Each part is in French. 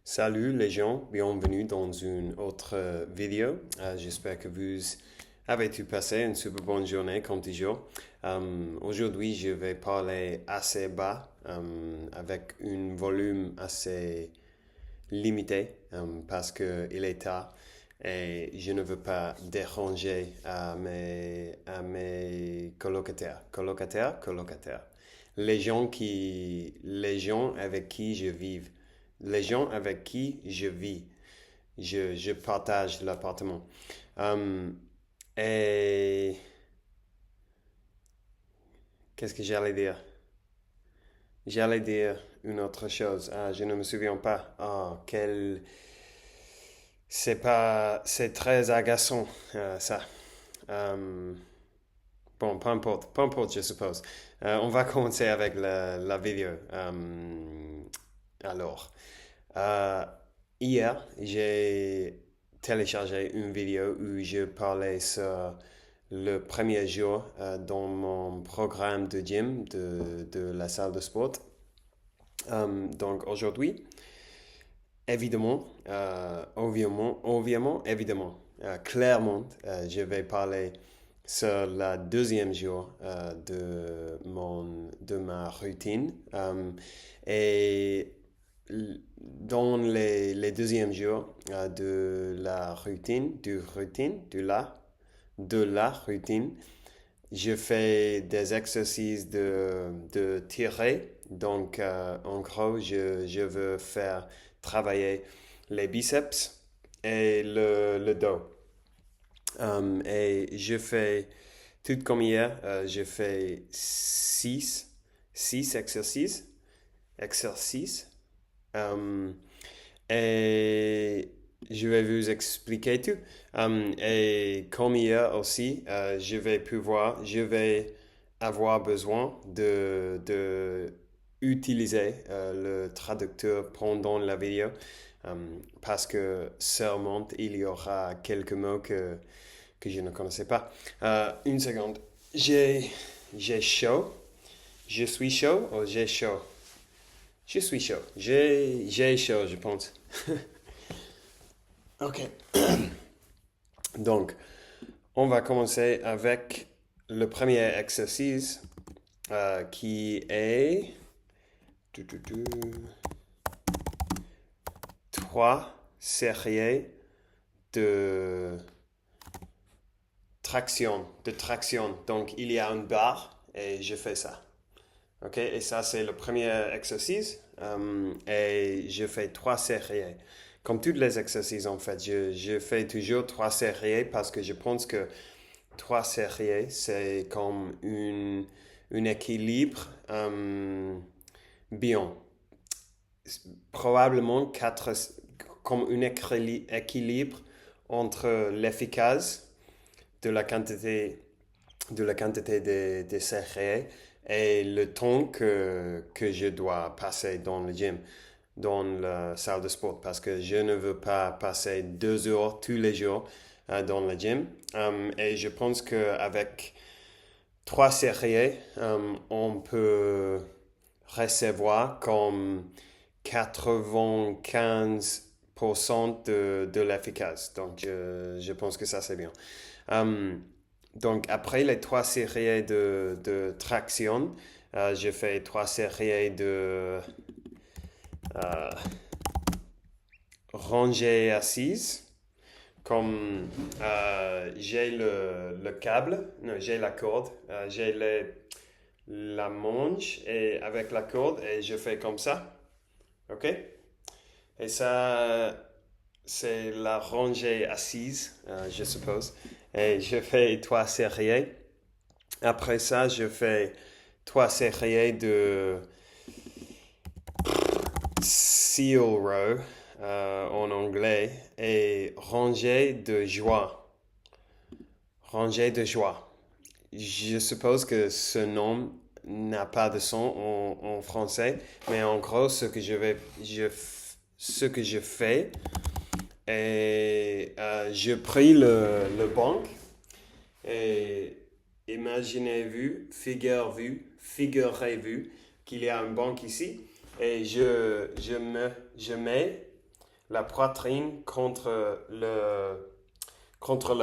Salut les gens, bienvenue dans une autre vidéo. J'espère que vous avez pu passer une super bonne journée comme toujours. Aujourd'hui, je vais parler assez bas avec un volume assez limité parce qu'il est tard et je ne veux pas déranger à mes colocataires, les gens avec qui je vis, les gens avec qui je vis, je partage l'appartement. Um, et qu'est-ce que j'allais dire? J'allais dire une autre chose. Je ne me souviens pas. C'est très agaçant, ça. Um, bon, peu importe, je suppose. On va commencer avec la vidéo. Alors, euh, hier, j'ai téléchargé une vidéo où je parlais sur le premier jour dans mon programme de gym de la salle de sport. Donc aujourd'hui, évidemment, clairement, je vais parler sur le deuxième jour de ma routine. Et dans les deuxièmes jours de la routine, de la routine, je fais des exercices de tirer. Donc, en gros, je veux faire travailler les biceps et le dos. Et je fais, tout comme hier, je fais six exercices. Um, et je vais vous expliquer tout. Et comme hier aussi, je vais avoir besoin de utiliser le traducteur pendant la vidéo parce que sûrement il y aura quelques mots que je ne connaissais pas. Une seconde. J'ai chaud. Je suis chaud ou j'ai chaud? Je suis chaud. J'ai chaud, je pense. Ok. Donc, on va commencer avec le premier exercice qui est tu, tu, tu, trois séries de traction. Donc, il y a une barre et je fais ça. Ok, et ça, c'est le premier exercice. Et je fais trois séries. Comme tous les exercices, en fait, je fais toujours trois séries parce que je pense que trois séries, c'est comme un équilibre bien. Probablement quatre, comme un équilibre entre l'efficace de la quantité de séries et le temps que je dois passer dans le gym, dans la salle de sport, parce que je ne veux pas passer 2 heures tous les jours dans le gym. Et je pense qu'avec trois séries, on peut recevoir comme 95% de l'efficace. Donc, je pense que ça, c'est bien. Donc, après les trois séries de traction, je fais trois séries de euh, rangée assise. Comme j'ai le câble, non, j'ai la corde, j'ai la manche et avec la corde et je fais comme ça. OK? Et ça, c'est la rangée assise, je suppose. Et je fais trois séries. Après ça, je fais trois séries de seal row en anglais et rangée de joie. Rangée de joie. Je suppose que ce nom n'a pas de son en français, mais en gros, ce que je fais, et je prie le banc et figurez-vous qu'il y a un banc ici et je mets la poitrine contre la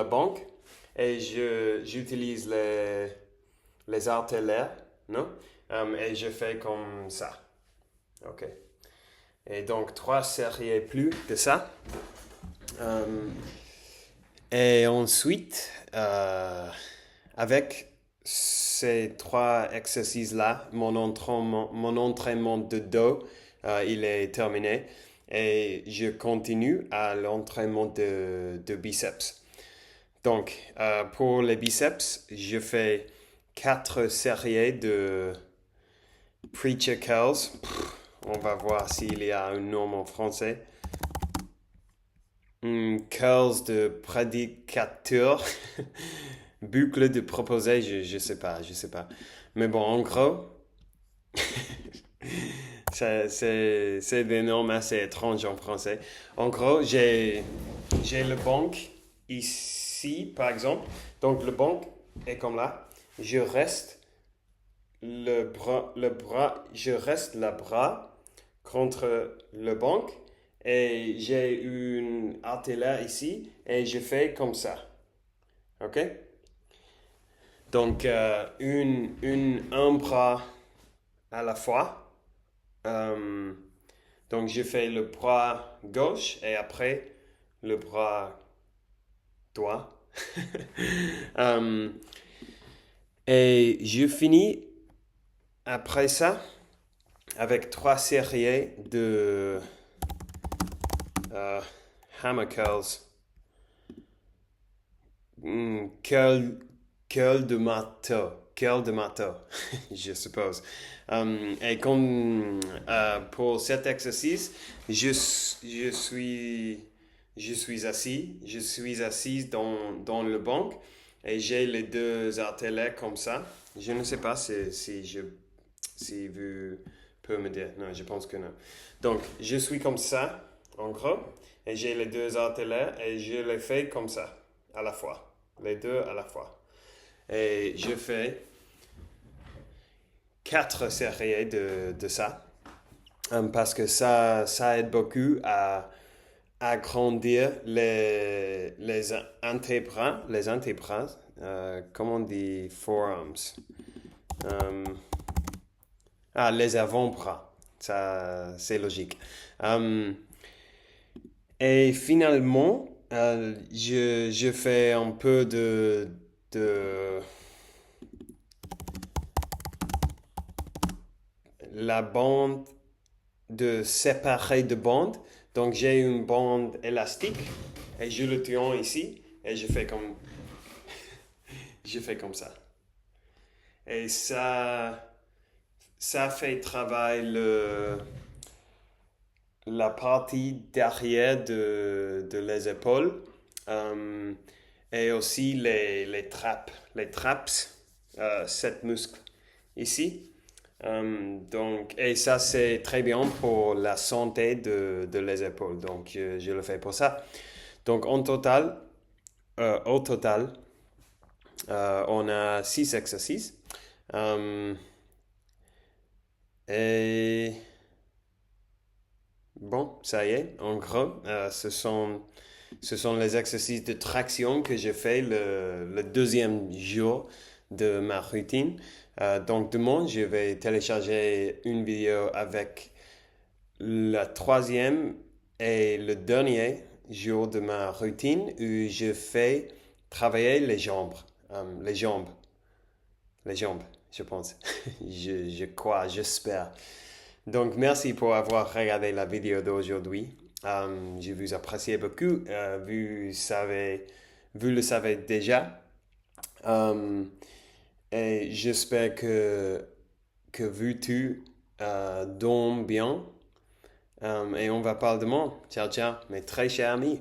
banque et j'utilise les haltères, non? Et je fais comme ça. OK. Et donc, 3 séries plus de ça. Et ensuite, avec ces 3 exercices-là, mon entraînement de dos, il est terminé. Et je continue à l'entraînement de biceps. Donc, pour les biceps, je fais 4 séries de preacher curls. On va voir s'il y a un nom en français. Curls de prédicateur. Boucle de proposé, je sais pas. Mais bon, en gros, c'est des noms assez étranges en français. En gros, j'ai le banc ici, par exemple. Donc, le banc est comme là. Je reste je reste le bras contre le banc et j'ai une haltère ici et je fais comme ça. OK? Donc, un bras à la fois. Donc, je fais le bras gauche et après le bras droit. Et je finis après ça avec 3 séries de hammer curls. Curl de marteau. Curl de marteau, je suppose. Et comme pour cet exercice, je suis assis. Je suis assis dans le banc et j'ai les 2 haltères comme ça. Je ne sais pas si vous pouvez me dire. Non, je pense que non. Donc, je suis comme ça, en gros, et j'ai les 2 haltères et je les fais comme ça, à la fois. Les 2 à la fois. Et je fais 4 séries de ça. Parce que ça aide beaucoup à agrandir les antébras. Les antébras, comment on dit forearms? Les avant-bras. Ça, c'est logique. Et finalement, je fais un peu de la bande, de séparer de bande. Donc, j'ai une bande élastique et je le tiens ici et je fais comme ça. Et ça fait travailler la partie derrière de les épaules et aussi les traps. Les traps, 7 muscles ici. Et ça, c'est très bien pour la santé de les épaules. Donc, je le fais pour ça. Donc, au total, on a 6 exercices. Et bon, ça y est, en gros, ce sont les exercices de traction que j'ai fait le deuxième jour de ma routine. Donc demain, je vais télécharger une vidéo avec le troisième et le dernier jour de ma routine où je fais travailler les jambes. Les jambes, je pense. Je crois, j'espère. Donc, merci pour avoir regardé la vidéo d'aujourd'hui. Je vous apprécie beaucoup. Vous le savez déjà. Et j'espère que vous dormez bien. Et on va parler demain. Ciao, ciao, mes très chers amis.